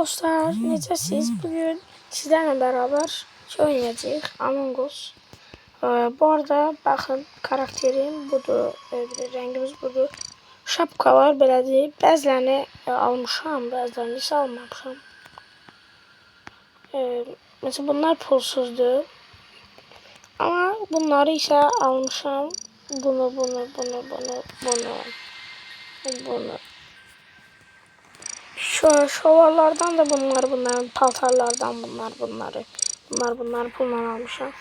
dostlar, necəsiz? Bugün sizlerle beraber oynayacağıq Among Us. Bu arada baxın, karakterim budur, rəngimiz budur. Şapkalar belədir. Bəzilərini almışam, bəzilərini isə almamışam. Mesela bunlar pulsuzdur. Ama bunları isə almışam. Bunu. Şovarlardan da bunların paltarlardan bunları pulla almışam.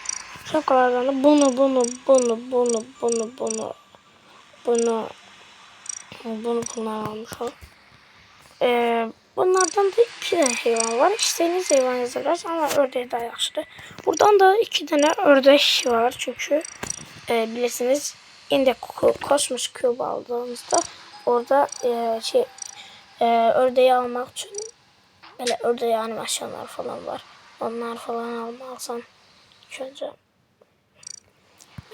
Şapkalardan da bunu pulla almışam. Bunlardan da 2 tane heyvan var. İstediğiniz heyvan yazabilirsiniz ama ördək daha yaxşıdır. Buradan da 2 tane ördək var çünkü bilirsiniz indi Kosmos Cube aldığımızda orada ördeği almak için böyle ördeği animasyonlar falan var. Onlar falan almalısın. İlk önce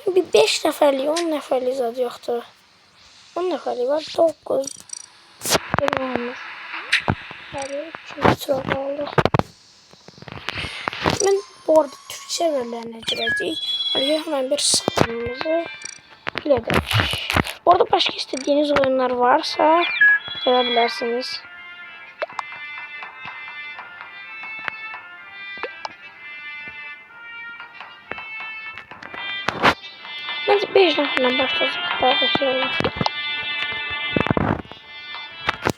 bir 5 nəfərlik, 10 nəfərlik zad yoxdur. 10 nəfərlik var, 9 olmuş. Hadi şimdi sıra aldı. Ben bu arada Türk serverlerine gireceğiz. Hadi hemen bir sınavımızı bilelim. Bu arada başka istediğiniz oyunlar varsa görebilirsiniz. Bence 5 nəfərlə başlayacaq daha da şey olur.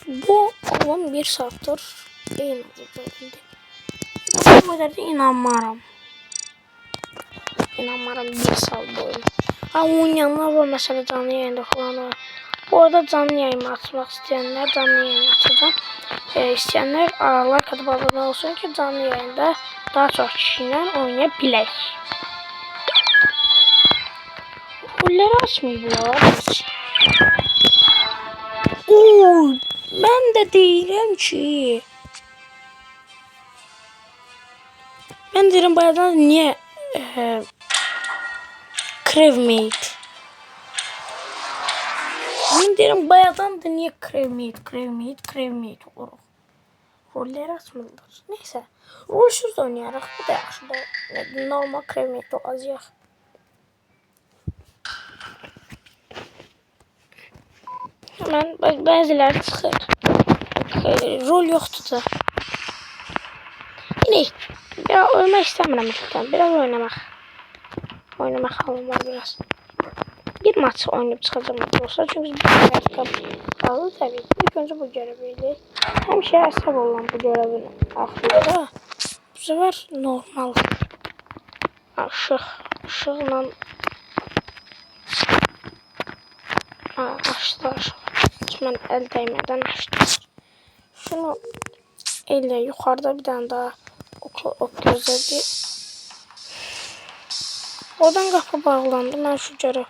Bu oyun 1 saattir yayınladı. Ben bu kadar da inanmaram. İnanmaram 1 saat boyu. Ha oynayanlar var mesela canlı yayında falan var. Bu arada canlı yayın açmak isteyenler canlı yayın açacağım. İsteyenler like atıp abone olsun ki canlı yayında daha çok kişiyle oynayabilək. Rolleri açmıyorlar. Oo, ben de değilim ki. Ben derim bayadan niye Crevmate. Ben derim bayadan da niye Crevmate olur. Rolleri açmıyorlar. Neyse. Rolsuz oynayarak bu da yaxşıdır. Normal Crevmate olacaq. Hemen bəziləri çıxır. Rol yoxdur da. Yine ya oynamak istemiyorum zaten. Biraz oynamak halim var biraz. Bir maç oynayıp çıkacağım dostlar. Çünkü bir dakika kaldı tabii. İlk önce bu görevi. Hem şey hesap olan bu görevin aklında. Bu sefer normal. Işıkla açtılar. Ben el değmeden açtılar. Şunu elle yukarıda bir tane daha ok gözledi. Oradan kapı bağlandı. Ben şu görev.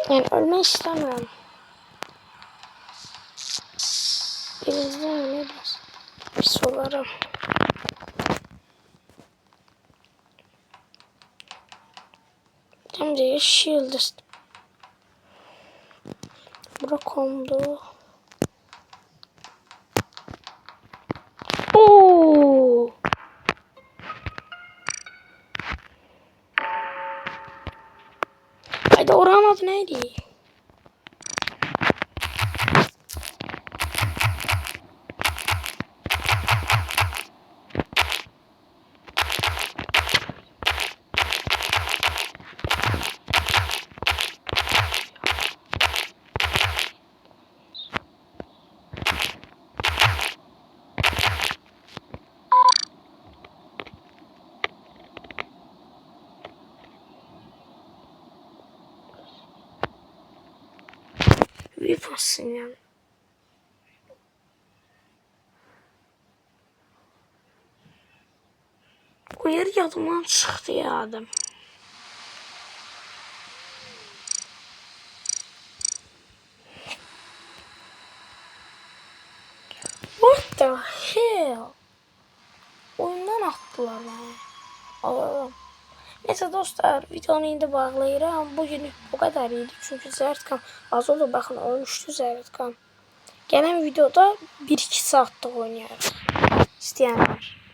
Yani ölmek istemiyorum. Birinizden ne biraz pis olarım. Hem de shield. Bura kondu. Oo. Haydi oranın adı neydi? Bir basın yani. O yer yadımdan çıktı ya adam. What the hell? Oyundan attılar bana. Allah'ım. Neyse dostlar, videonu indi bağlayıram. Bugün bu kadar idi çünkü zərtkam az oldu. Baxın 13'tü zərtkam. Gelen videoda 1-2 saatlik oynayarıq. İstəyən var.